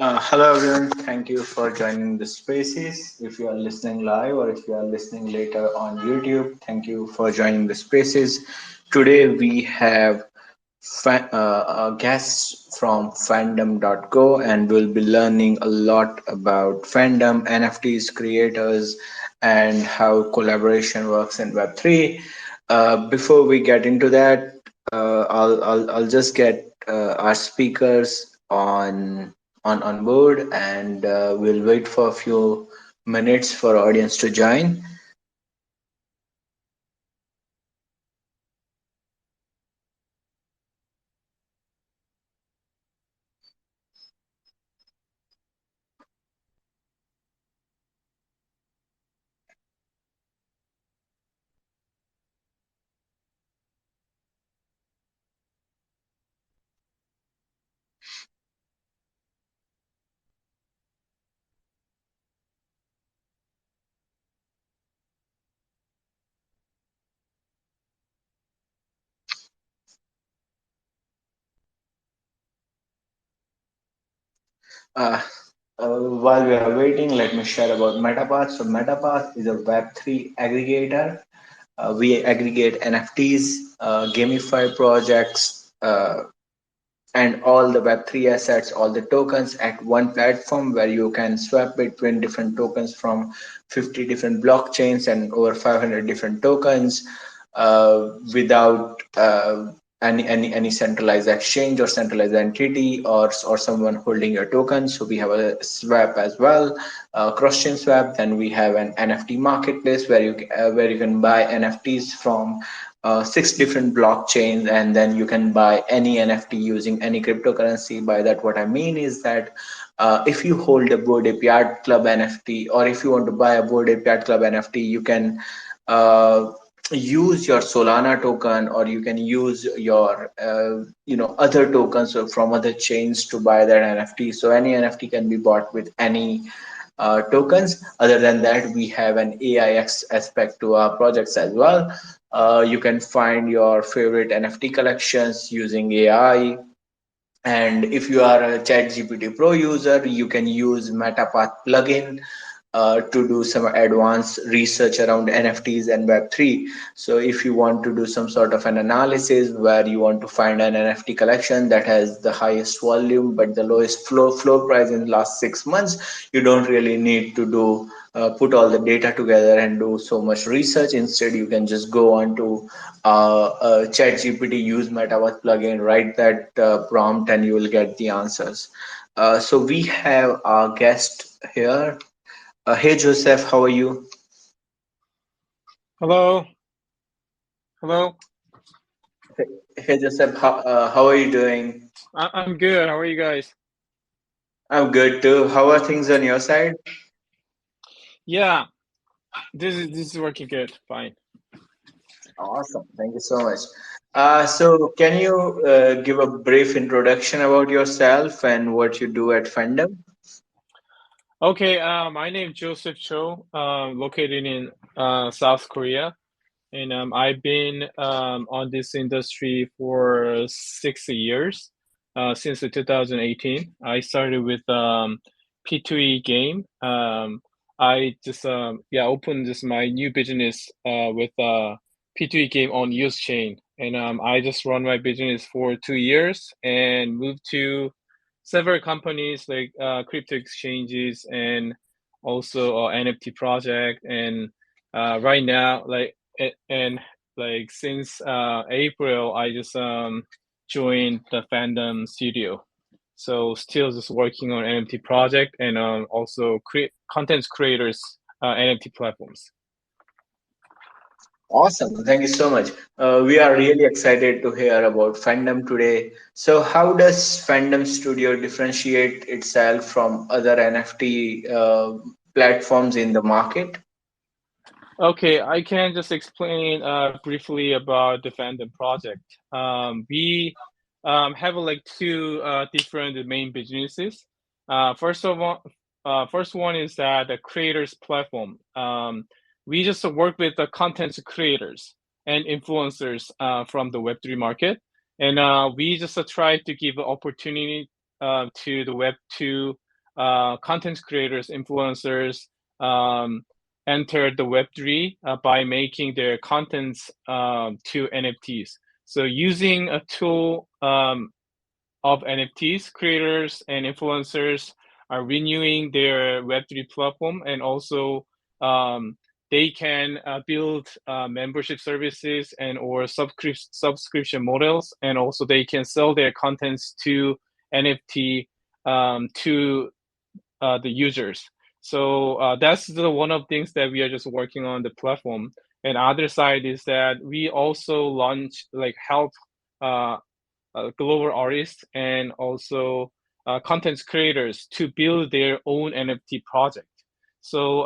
Hello everyone, thank you for joining the spaces. If you are listening live or if you are listening later on YouTube, thank you for joining the spaces. Today we have a guest from fandom.co and we'll be learning a lot about fandom, NFTs, creators, and how collaboration works in Web3. Before we get into that, I'll just get our speakers on board, and we'll wait for a few minutes for audience to join. Uh, while we are waiting, let me share about MetaPath. So MetaPath is a Web3 aggregator. We aggregate NFTs, gamify projects, and all the Web3 assets, all the tokens at one platform where you can swap between different tokens from 50 different blockchains and over 500 different tokens without any centralized exchange or centralized entity or someone holding your token. So we have a swap as well, cross-chain swap. Then we have an NFT marketplace where you can buy NFTs from six different blockchains, and then you can buy any NFT using any cryptocurrency. By that, what I mean is that if you hold a Bored Ape Yacht Club NFT, or if you want to buy a Bored Ape Yacht Club NFT, you can use your Solana token, or you can use your other tokens from other chains to buy that NFT. So any NFT can be bought with any tokens. Other than that, we have an AI aspect to our projects as well. You can find your favorite NFT collections using AI. And if you are a ChatGPT Pro user, you can use MetaPath plugin to do some advanced research around NFTs and Web3. So if you want to do some sort of an analysis where you want to find an NFT collection that has the highest volume but the lowest floor price in the last 6 months, you don't really need to do put all the data together and do so much research. Instead, you can just go on to ChatGPT, use MetaPath plugin, write that prompt, and you will get the answers. So we have our guest here. Hey Joseph, how are you? Hello. Hello. Hey Joseph, how are you doing? I'm good. How are you guys? I'm good too. How are things on your side? Yeah, this is working good. Fine. Awesome, thank you so much. So can you give a brief introduction about yourself and what you do at Fandom? Okay. My name is Joseph Cho. Located in South Korea, and I've been on this industry for 6 years. Since 2018, I started with P2E game. I just opened this my new business with P2E game on use chain, and I just run my business for 2 years and moved to several companies like crypto exchanges and also NFT project. And right now, and like since April, I just joined the fandom studio. So still just working on NFT project and also create content creators NFT platforms. Awesome, thank you so much. We are really excited to hear about Fandom today. So how does Fandom Studio differentiate itself from other NFT platforms in the market? Okay, I can just explain briefly about the fandom project. We have like two different main businesses. First one is that the creators platform. We just work with the content creators and influencers from the Web3 market, and we just try to give an opportunity to the Web2 content creators, influencers enter the Web3 by making their contents to NFTs. So using a tool of NFTs, creators and influencers are renewing their Web3 platform, and also they can build membership services and or subscription models, and also they can sell their contents to NFT to the users. So that's the one of things that we are just working on the platform. And other side is that we also launch like help global artists and also content creators to build their own NFT project. So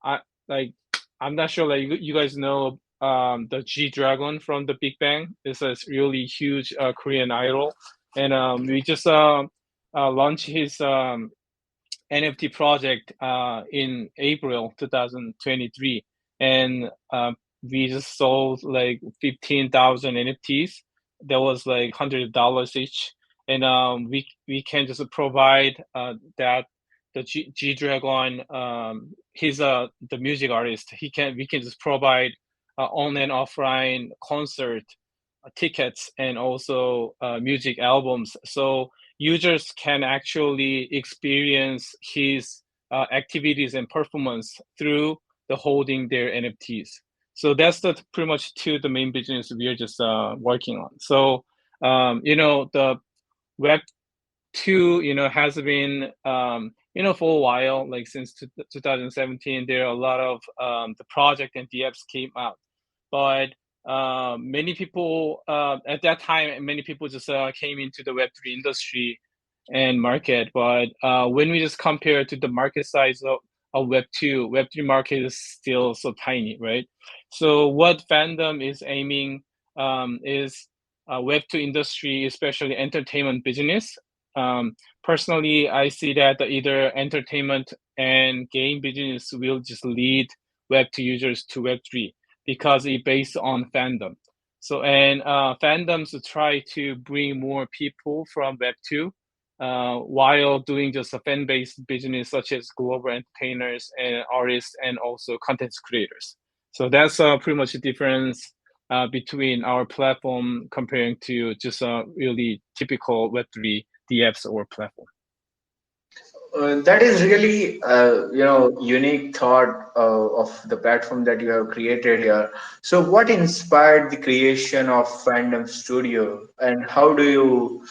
I like I'm not sure like you guys know the G Dragon from the Big Bang is a really huge Korean idol, and we just launched his NFT project in April 2023, and we just sold like 15,000 NFTs. That was like $100 each, and we can just provide that the G Dragon. He's the music artist. We can just provide on and offline concert tickets and also music albums. So users can actually experience his activities and performance through the holding their NFTs. So that's the pretty much the main business we are just working on. So the Web 2 has been for a while, like since 2017. There are a lot of the project and DApps came out, but many people at that time, many people just came into the Web3 industry and market. But when we just compare to the market size of Web2, Web3 market is still so tiny, right? So what fandom is aiming is Web2 industry, especially entertainment business. Personally, I see that either entertainment and game business will just lead Web2 users to Web3 because it's based on fandom. So, and fandoms try to bring more people from Web2 while doing just a fan-based business such as global entertainers and artists and also content creators. So that's pretty much the difference between our platform comparing to just a really typical Web3 DApps or platform. That is really, unique thought of the platform that you have created here. So, what inspired the creation of Fandom Studio, and how do you,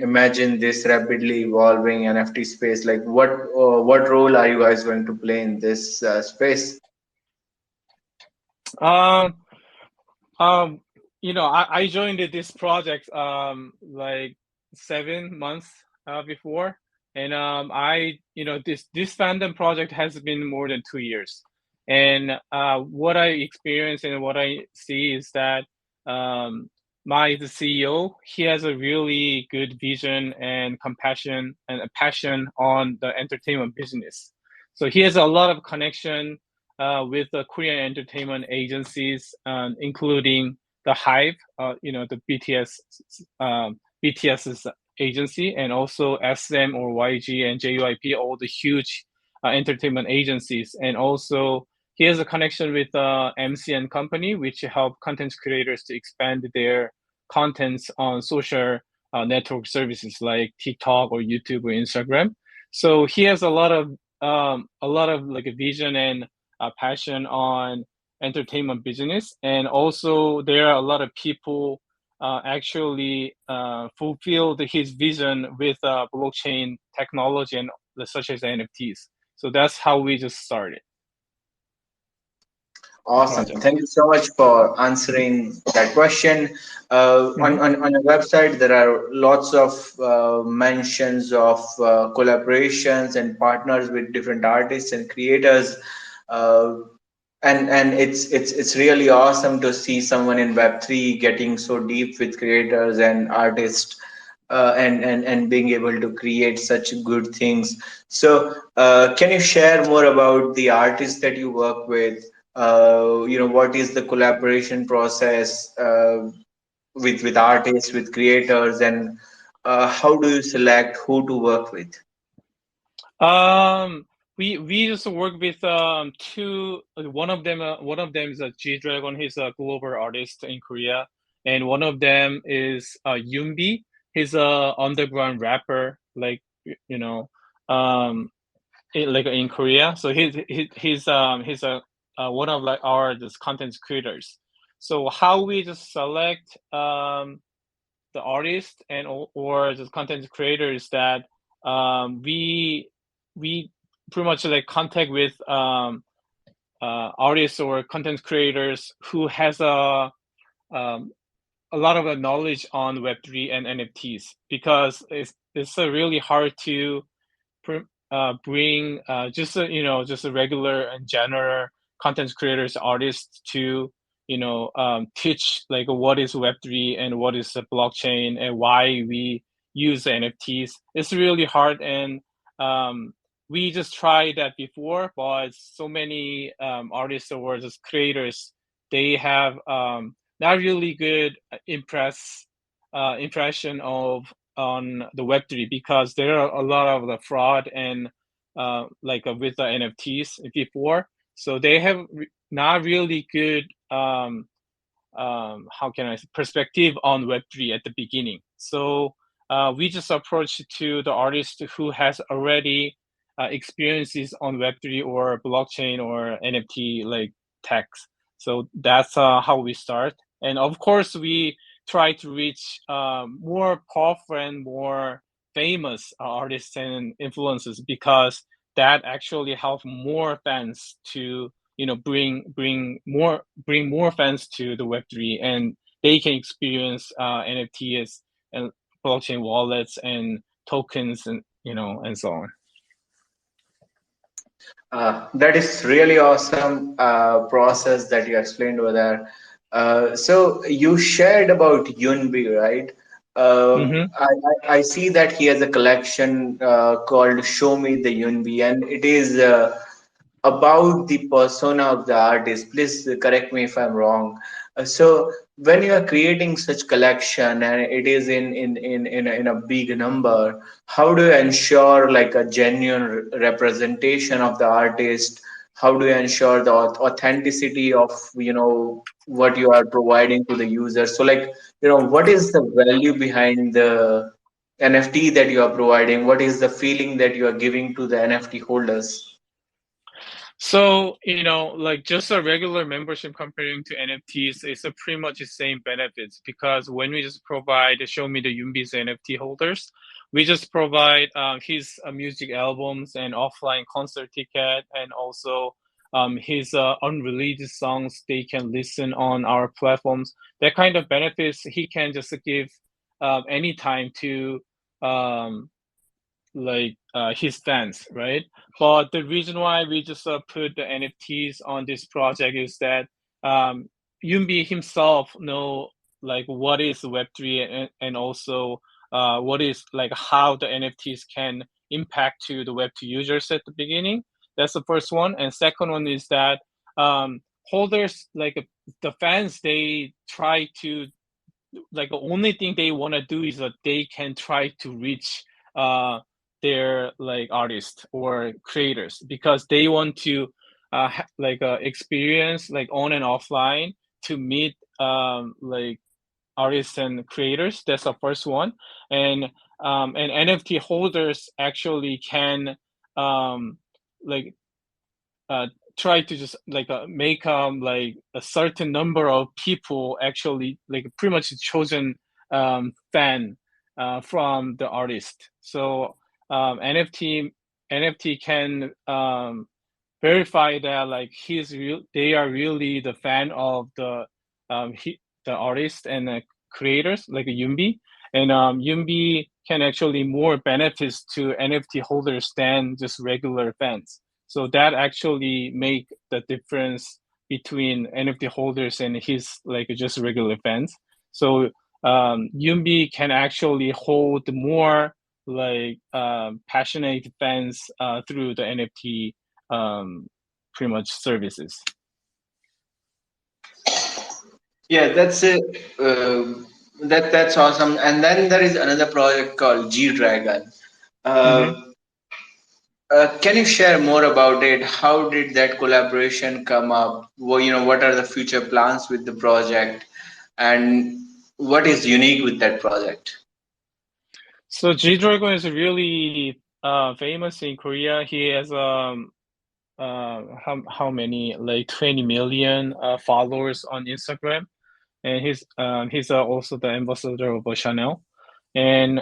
imagine this rapidly evolving NFT space? Like, what role are you guys going to play in this space? Um, um, I joined this project like 7 months before, and this fandom project has been more than 2 years, and what I experience and what I see is that um, the CEO, he has a really good vision and compassion and a passion on the entertainment business. So he has a lot of connection with the Korean entertainment agencies, including the Hive, the BTS's agency, and also SM or YG and JYP, all the huge entertainment agencies. And also he has a connection with MCN company, which help content creators to expand their contents on social network services like TikTok or YouTube or Instagram. So he has a lot of like a vision and passion on entertainment business, and also there are a lot of people actually fulfilled his vision with blockchain technology and such as NFTs. So that's how we just started the Awesome. project. Thank you so much for answering that question. Mhm. On your website, there are lots of mentions of collaborations and partners with different artists and creators. Uh, and it's really awesome to see someone in Web3 getting so deep with creators and artists, and being able to create such good things. So, can you share more about the artists that you work with? What is the collaboration process with artists, with creators, and how do you select who to work with? We just work with two. One of them is a G Dragon. He's a global artist in Korea, and one of them is Yoonbi. He's a underground rapper, like you know, um, like in Korea. So he's a one of like our just content creators. So how we just select the artist and or the content creators that we pretty much like contact with artists or content creators who has um, a lot of knowledge on Web3 and NFTs because it's really hard to bring just just a regular and general content creators artists to teach like what is Web3 and what is the blockchain and why we use NFTs. It's really hard, and we just tried that before, but so many artists or just creators, they have not really good impression of on the Web3 because there are a lot of the fraud and with the NFTs before. So they have not really good how can I say, perspective on Web3 at the beginning. So we just approach to the artist who has already experiences on Web3 or blockchain or NFT like techs. So that's how we start. And of course, we try to reach more powerful and more famous artists and influencers because that actually help more fans to bring more fans to the Web3, and they can experience NFTs and blockchain wallets and tokens and and so on. That is really awesome process that you explained over there. So you shared about Yunbi, right? Mm-hmm. I see that he has a collection called Show Me the Yunbi, and it is about the persona of the artist. Please correct me if I'm wrong. So when you are creating such collection and it is in a big number, how do you ensure like a genuine representation of the artist? How do you ensure the authenticity of what you are providing to the user? So like what is the value behind the NFT that you are providing? What is the feeling that you are giving to the NFT holders? So, like just a regular membership comparing to NFTs is a pretty much the same benefits because when we just provide Show Me the Yumbi's NFT holders, we just provide his music albums and offline concert ticket and also his unreleased songs they can listen on our platforms. That kind of benefits he can just give anytime to um, his fans, right? But the reason why we just put the NFTs on this project is that um, Yumbi himself know like what is Web3 and also what is like how the NFTs can impact to the Web2 users at the beginning. That's the first one, and second one is that holders like the fans they try to like the only thing they want to do is that they can try to reach uh, their like artists or creators because they want to experience like on and offline to meet artists and creators. That's the first one, and NFT holders actually can um, like uh, try to just make like a certain number of people actually like pretty much chosen fan from the artist. So NFT can verify that like they are really the fan of the artist and the creators like Yumbi, and Yumbi can actually more benefits to NFT holders than just regular fans. So that actually make the difference between NFT holders and his like just regular fans. So Yumbi can actually hold more passionate fans through the NFT pretty much services. Yeah, that's a uh, That's awesome. And then there is another project called G Dragon. Uh, Mm-hmm. can you share more about it? How did that collaboration come up? What are the future plans with the project, and what is unique with that project? So G Dragon is really famous in Korea. He has how many, like 20 million followers on Instagram, and he's also the ambassador of Chanel, and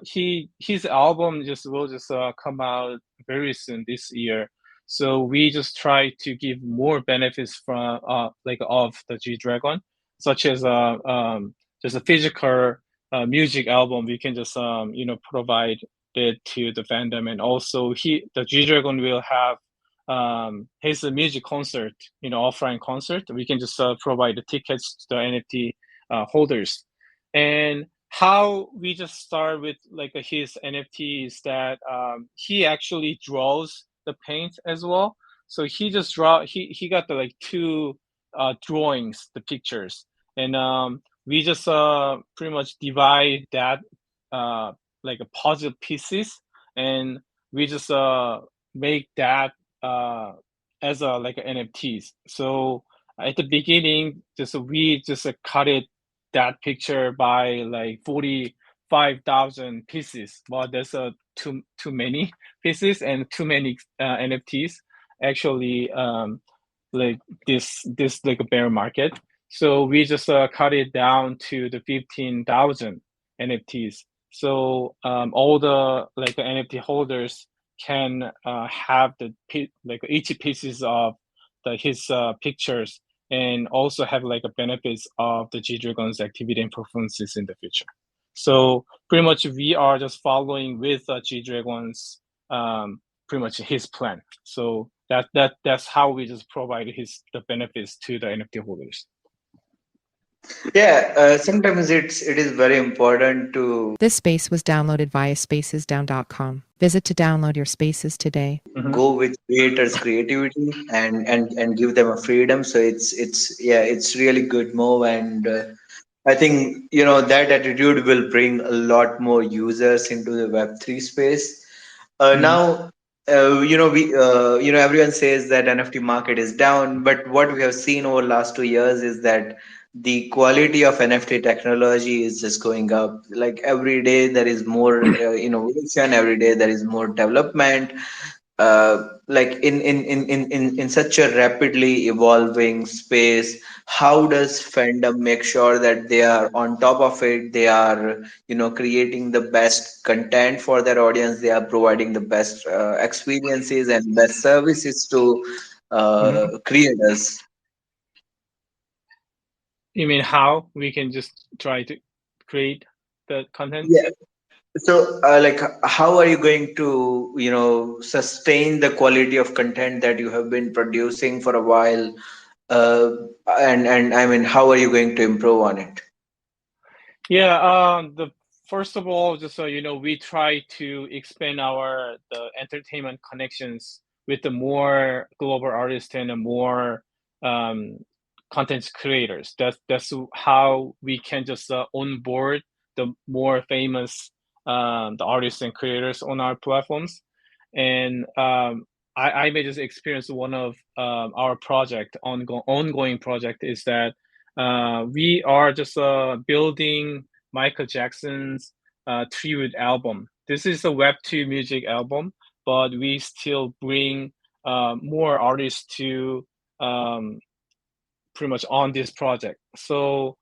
his album just will just come out very soon this year. So we just try to give more benefits from like of the G Dragon, such as just a physical music album. We can just provide it to the fandom, and also the G Dragon will have his music concert, offline concert. We can just provide the tickets to the NFT holders. And how we just start with like his NFT is that he actually draws the paint as well. So he got the like two drawings, the pictures, and we just pretty much divide that uh like a puzzle pieces, and we just make that uh as a like NFTs. So at the beginning, just we just cut it that picture by like 45,000 pieces. Well, there's too many pieces and too many NFTs. Actually, like this like a bear market. So we just cut it down to the 15,000 NFTs. So all the like NFT holders can have like each pieces of his pictures, and also have like a benefits of the G Dragon's activity and performances in the future. So pretty much we are just following with G Dragon's pretty much his plan. So that's how we just provide the benefits to the NFT holders. Yeah, sometimes it is very important to This space was downloaded via spacesdown.com. Visit to download your spaces today. Mm-hmm. go with creators' creativity and give them a freedom. So it's really good move, and I think that attitude will bring a lot more users into the Web3 space. Mm-hmm. Now, everyone says that NFT market is down, but what we have seen over the last 2 years is that the quality of NFT technology is just going up. Like every day there is more innovation, every day there is more development, like in such a rapidly evolving space. How does fandom make sure that they are on top of it, they are creating the best content for their audience, they are providing the best experiences and best services to Mm-hmm. creators? You mean how we can just try to create the content? Yeah. So, like, how are you going to, sustain the quality of content that you have been producing for a while? Uh, and I mean, how are you going to improve on it? Yeah, the first of all, just so you know, we try to expand the entertainment connections with the more global artists and the more um, content creators. That's how we can just onboard the more famous the artists and creators on our platforms. And I may just experience one of our ongoing project is that we are just building Michael Jackson's tribute album. This is a Web2 music album, but we still bring more artists to um, pretty much on this project. So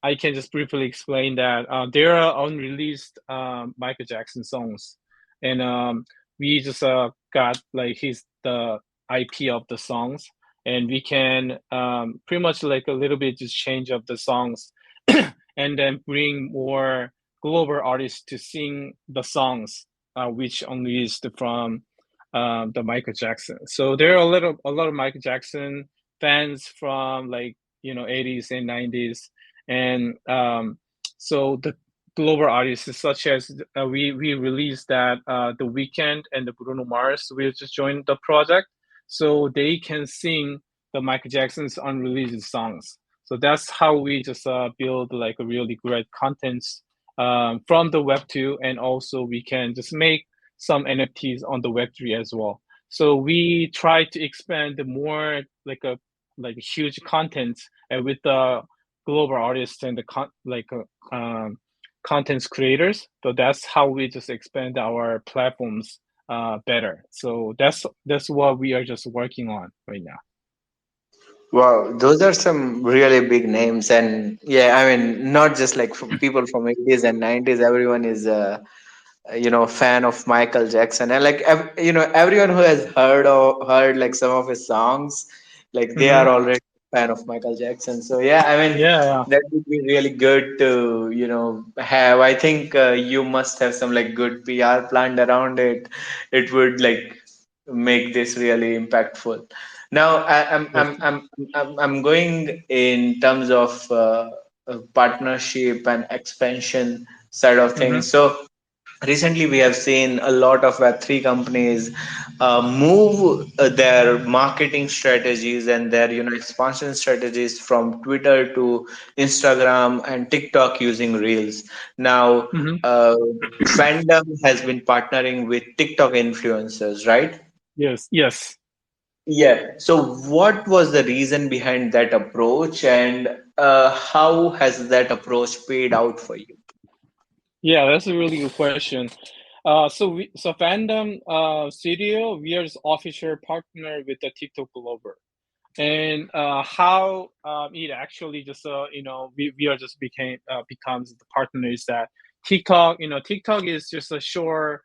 I can just briefly explain that there are unreleased Michael Jackson songs, and we just got like the IP of the songs, and we can pretty much like a little bit just change up the songs, and then bring more global artists to sing the songs which unreleased from the Michael Jackson. So there are a lot of Michael Jackson fans from like 80s and 90s, and so the global artists such as we released that the Weekend and the Bruno Mars will just join the project, so they can sing the Michael Jackson's unreleased songs. So that's how we just build like a really great contents from the Web2, and also we can just make some NFTs on the Web3 as well. So we try to expand more like a huge content and with the global artists and the contents creators. So that's how we just expand our platforms better. So that's what we are just working on right now. Wow, those are some really big names, and yeah, I mean, not just like people from 80s and 90s. Everyone is fan of Michael Jackson, and like everyone who has heard like some of his songs, like they are Mm-hmm. already a fan of Michael Jackson. So yeah, I mean, Yeah, that would be really good to have. I think you must have some like good PR planned around it. It would like make this really impactful. Now yeah. I'm going in terms of partnership and expansion side of Mm-hmm. things. So recently we have seen a lot of web3 companies move their marketing strategies and their expansion strategies from Twitter to Instagram and TikTok using reels. Now Mm-hmm. fandom has been partnering with TikTok influencers, right? Yes, yes. Yeah, so what was the reason behind that approach, and how has that approach paid out for you? Yeah, that's a really good question. So Fandom Studio, we are the official partner with the TikTok Global. And how it actually just we are just becomes the partners that TikTok is just a short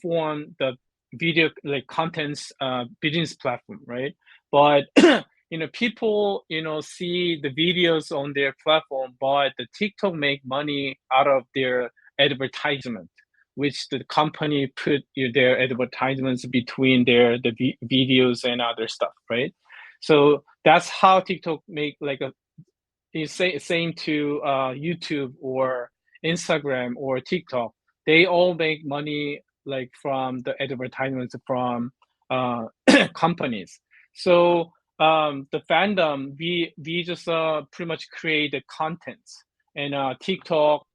form the video like contents business platform, right? But people see the videos on their platform, but the TikTok make money out of their advertisement, which the company put their advertisements between the videos and other stuff, right? So that's how TikTok make like a same to YouTube or Instagram or TikTok. They all make money like from the advertisements from companies. So the fandom, we just pretty much create the contents, and TikTok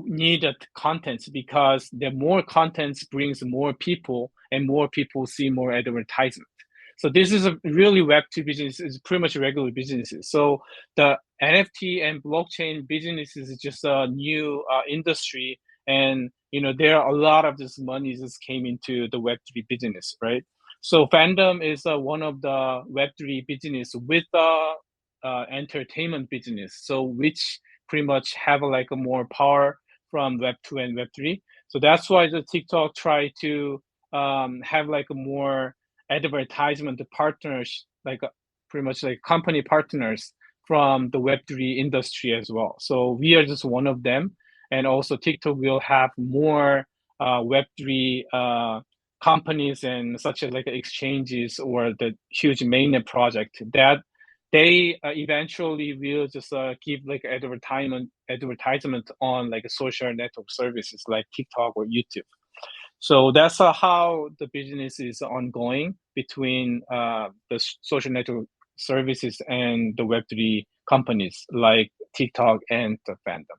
need the contents because the more contents brings more people, and more people see more advertisement. So this is a really Web2 business. It's pretty much regular businesses. So the NFT and blockchain businesses is just a new industry, and there are a lot of this money just came into the Web3 business, right? So fandom is one of the Web3 business with entertainment business, so which pretty much have like a more power from Web2 and Web3. So that's why the TikTok try to have like a more advertisement partners, like pretty much like company partners from the Web3 industry as well. So we are just one of them. And also TikTok will have more Web3 companies and such as like exchanges or the huge mainnet project that they eventually will just give like advertisement on like social network services like TikTok or YouTube. So that's how the business is ongoing between the social network services and the Web3 companies like TikTok and the fandom.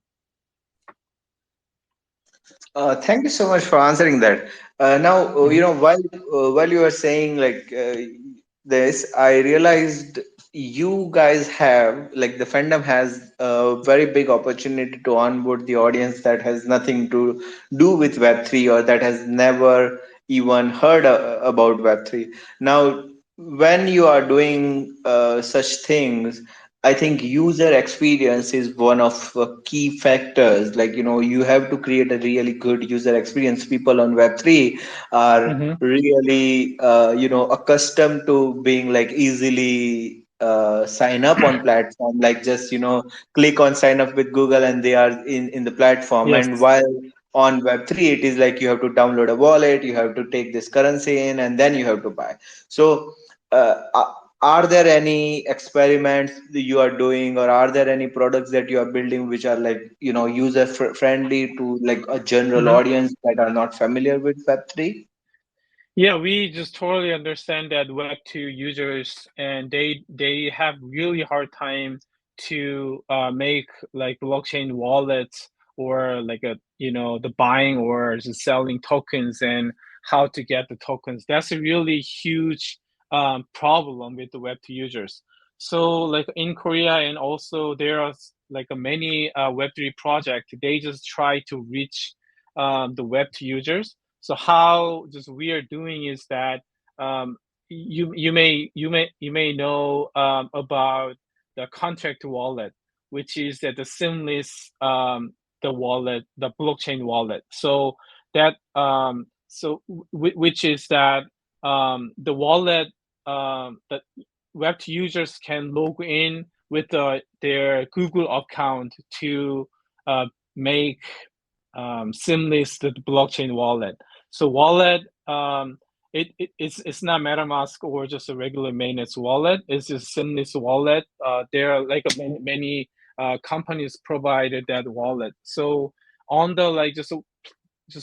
Thank you so much for answering that. Now, Mm-hmm. while you were saying like this, I realized you guys have like the fandom has a very big opportunity to onboard the audience that has nothing to do with Web3 or that has never even heard about Web3. Now, when you are doing such things, I think user experience is one of key factors. Like, you have to create a really good user experience. People on Web3 are Mm-hmm. really, accustomed to being like easily sign up on platform, like just, click on sign up with Google and they are in the platform. Yes. And while on Web3, it is like you have to download a wallet, you have to take this currency in, and then you have to buy. So, are there any experiments that you are doing, or are there any products that you are building which are like user friendly to like a general Mm-hmm. audience that are not familiar with Web3? Yeah, we just totally understand that Web2 users and they have really hard time to make like blockchain wallets, or like a the buying or just selling tokens, and how to get the tokens. That's a really huge problem with the Web2 users. So like in Korea, and also there are like many Web3 project, they just try to reach the Web2 users. So how just we are doing is that um, you may know about the contract wallet, which is that the seamless the wallet, the blockchain wallet. So that which is that the wallet that web users can log in with their Google account to make seamless the blockchain wallet. So wallet it's not MetaMask or just a regular mainnet wallet. It's just seamless wallet. There are like many companies provided that wallet. So on the like just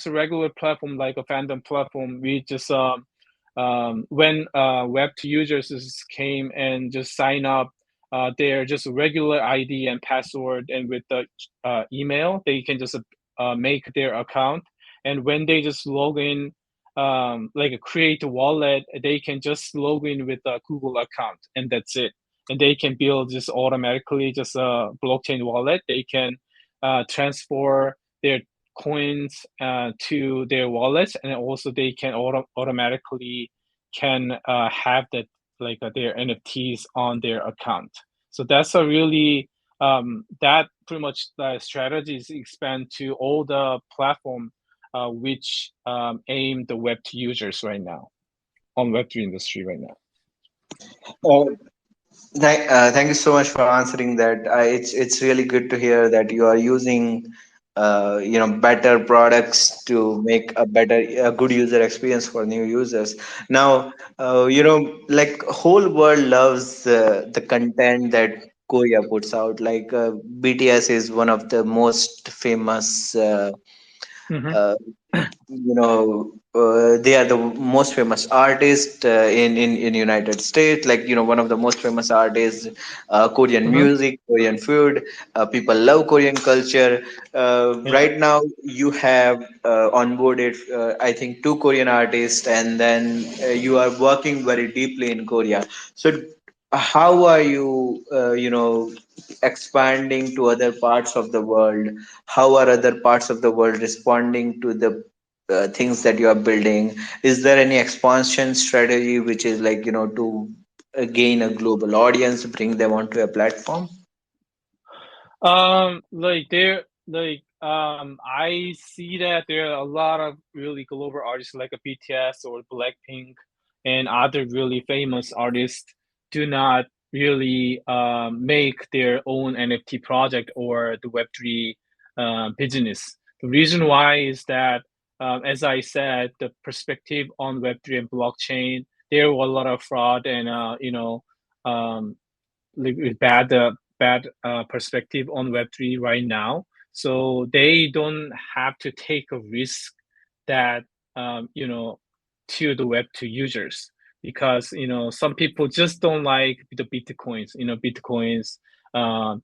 a regular platform like a fandom platform, we just when Web2 users came and just sign up their just regular ID and password, and with the email, they can just make their account. And when they just log in, like create a wallet, they can just log in with a Google account, and that's it. And they can build just automatically just a blockchain wallet. They can transfer their coins to their wallets, and also they can automatically can have that like their NFTs on their account. So that's a really that pretty much the strategies expand to all the platform which aim the Web2 users right now on Web3 industry right now. Uh, thank you so much for answering that. It's really good to hear that you are using better products to make a good user experience for new users. Now like whole world loves the content that Korea puts out. Like BTS is one of the most famous Mm-hmm. uh, they are the most famous artist in United States, like one of the most famous artists. Korean Mm-hmm. music, Korean food, people love Korean culture. Yeah. Right now you have onboarded I think two Korean artists, and then you are working very deeply in Korea. So how are you expanding to other parts of the world? How are other parts of the world responding to the things that you are building? Is there any expansion strategy which is like to gain a global audience, bring them onto a platform? Like there, like I see that there are a lot of really global artists like a BTS or Blackpink and other really famous artists do not really make their own NFT project or the Web3 business. The reason why is that, as I said, the perspective on Web3 and blockchain, there were a lot of fraud and um, like bad perspective on Web3 right now. So they don't have to take a risk that to the Web2 users, because some people just don't like the Bitcoins. Bitcoins um,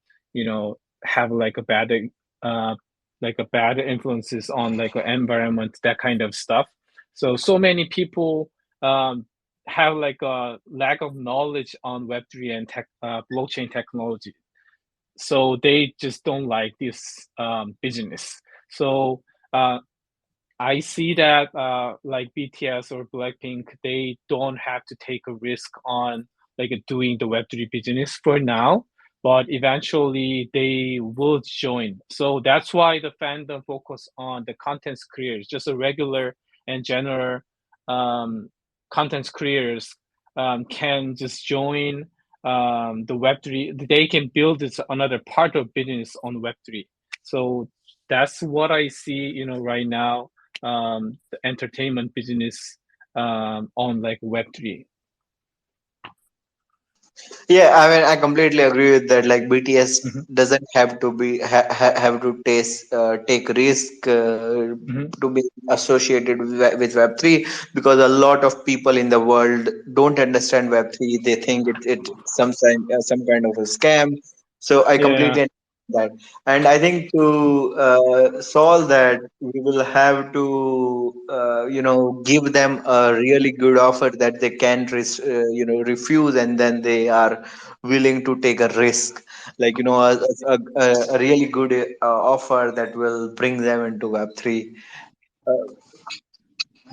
have uh, like a bad influences on like the environment, that kind of stuff. So many people have like a lack of knowledge on Web3 and blockchain technology. So they just don't like this business. So uh, I see that like BTS or Blackpink, they don't have to take a risk on like doing the Web3 business for now, but eventually they will join. So that's why the fandom focus on the content creators, just a regular and general um, content creators can just join the Web3. They can build this another part of business on Web3. So that's what I see, right now, the entertainment business on like Web3. Yeah, I mean, I completely agree with that. Like BTS Mm-hmm. doesn't have to be have to take risk Mm-hmm. to be associated with Web3, because a lot of people in the world don't understand Web3. They think it some kind of a scam. So I Yeah. completely understand that, and I think to solve that, we will have to, give them a really good offer that they can't, refuse, and then they are willing to take a risk, like a really good offer that will bring them into Web3.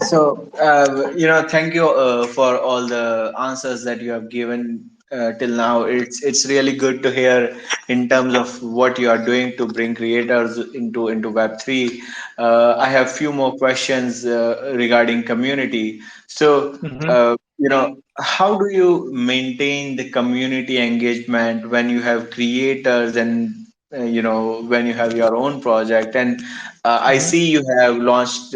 So, thank you for all the answers that you have given till now. It's really good to hear in terms of what you are doing to bring creators into Web3. I have few more questions regarding community. So, Mm-hmm. how do you maintain the community engagement when you have creators and when you have your own project? And I Mm-hmm. see you have launched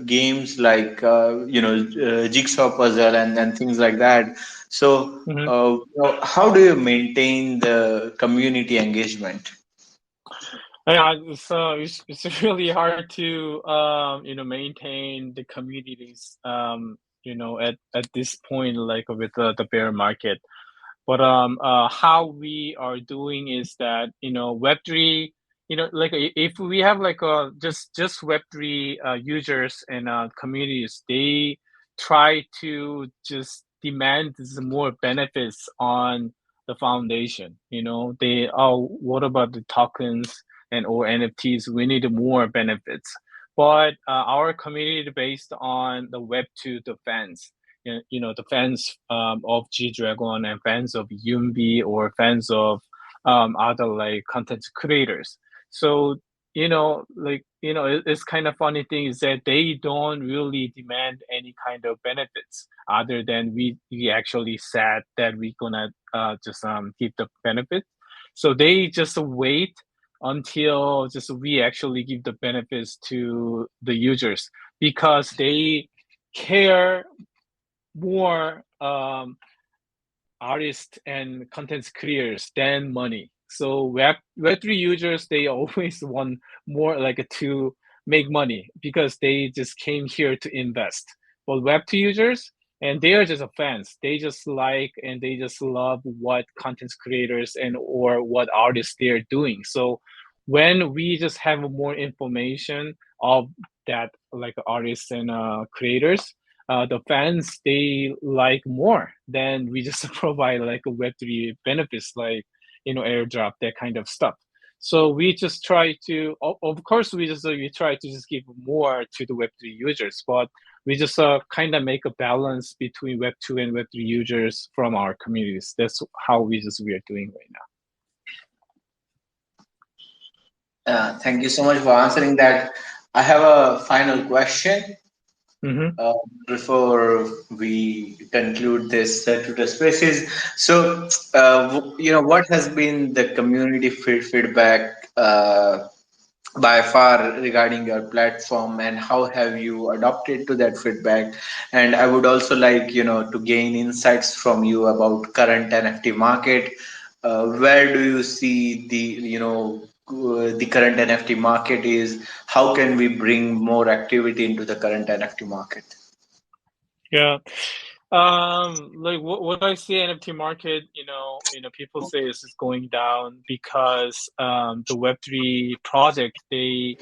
games like Jigsaw Puzzle and things like that. So, Mm-hmm. how do you maintain the community engagement? Yeah, it's really hard to maintain the communities at this point, like with the bear market. But how we are doing is that Web3, like if we have like just Web3 users and communities, they try to just demand more benefits on the foundation. They, oh, what about the tokens and or NFTs? We need more benefits. But our community based on the Web2, the fans, the fans of G Dragon and fans of Yumbi or fans of other like content creators. So it's kind of funny thing is that they don't really demand any kind of benefits other than we actually said that we're gonna just give the benefit. So they just wait until just we actually give the benefits to the users because they care more artists and content creators than money. So Web3 users, they always want more like to make money because they just came here to invest. But Web2 users, and they are just fans. They just like and they just love what content creators and or what artists they're doing. So when we just have more information of that like artists and creators, the fans they like more than we just provide like a Web3 benefits like airdrop, that kind of stuff. So we just try to, of course, we try to just give more to the Web3 users, but we just kind of make a balance between Web2 and Web3 users from our communities. That's how we are doing right Thank you so much for answering that. I have a final question now. Mm-hmm. uh, before we conclude this Twitter Spaces. So, what has been the community feedback by far regarding your platform, and how have you adopted to that feedback? And I would also like, to gain insights from you about current NFT market. Where do you see the current NFT market is? How can we bring more activity into the current NFT market? Yeah. Like what I see NFT market, people say this is going down because the Web3 project they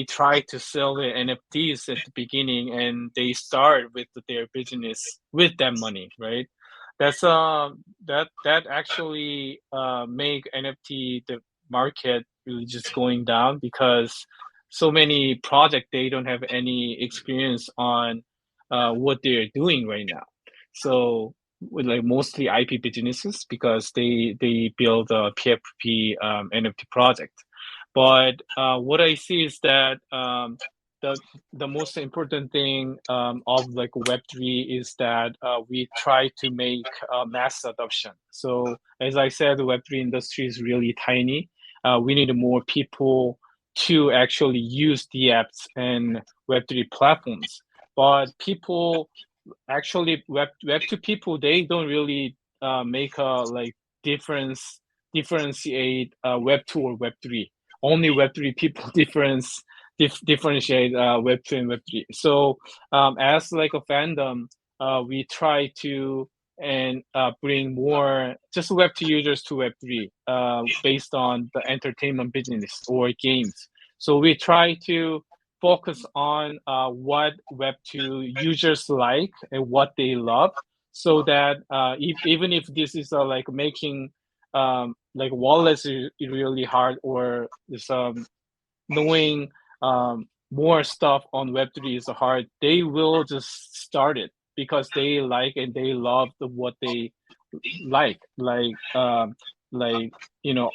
try to sell their NFTs at the beginning and they start with their business with that money, right? That actually make NFT the market really just going down because so many project they don't have any experience on what they're doing right now. So with like mostly IP businesses because they build a PFP NFT project. But what I see is that the the most important thing of like Web3 is that we try to make mass adoption. So as I said, the Web3 industry is really tiny. We need more people to actually use the apps and Web3 platforms. But people actually Web2 people they don't really make a like differentiate Web2 or Web3. Only Web3 people differentiate Web2 and Web3. So as like a fandom, we try to and bring more just Web2 users to Web3 based on the entertainment business or games. So we try to focus on what Web2 users like and what they love, so that even if this is like making like wallets is really hard, or this knowing more stuff on Web3 is hard, they will just start it because they like and they love what they like you know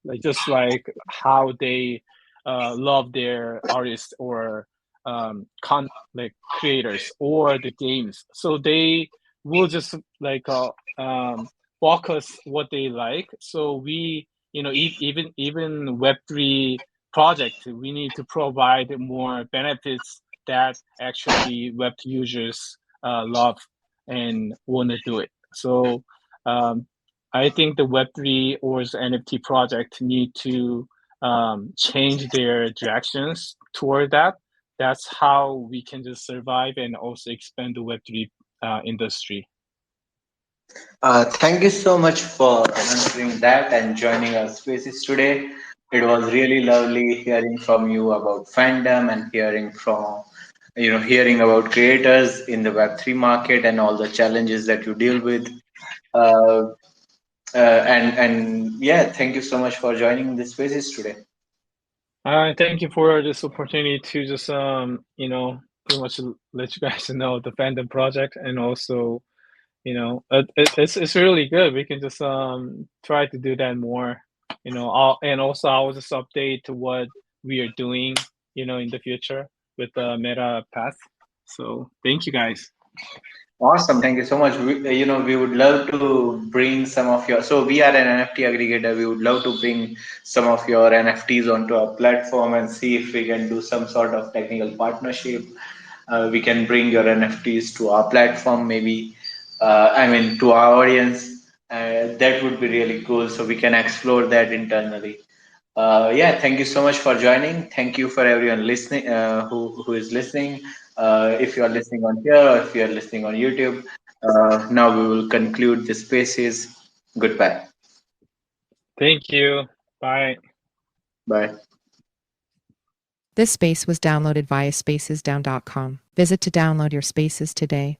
like just like how they love their artists or like creators or the games, so they will just like focus what they like. So we, even Web3 project, we need to provide more benefits that actually web users love and want to do it. So um, I think the Web3 or the NFT project need to change their directions toward that. That's how we can just survive and also expand the Web3 industry. Thank you so much for answering that and joining our spaces today. It was really lovely hearing from you about fandom and hearing about creators in the Web3 market and all the challenges that you deal with. Uh, and yeah, thank you so much for joining the spaces today. Thank you for this opportunity to just pretty much let you guys know the fandom project, and also it's really good. We can just try to do that more. And also I will just update to what we are doing, in the future with the MetaPath. So thank you guys. Awesome. Thank you so much. We would love to bring some of your, so we are an NFT aggregator. We would love to bring some of your NFTs onto our platform and see if we can do some sort of technical partnership. We can bring your NFTs to our platform, maybe, to our audience. That would be really cool. So we can explore that internally. Yeah, thank you so much for joining. Thank you for everyone listening, who is listening. If you are listening on here or if you are listening on YouTube, now we will conclude the spaces. Goodbye. Thank you. Bye. Bye. This space was downloaded via spacesdown.com. Visit to download your spaces today.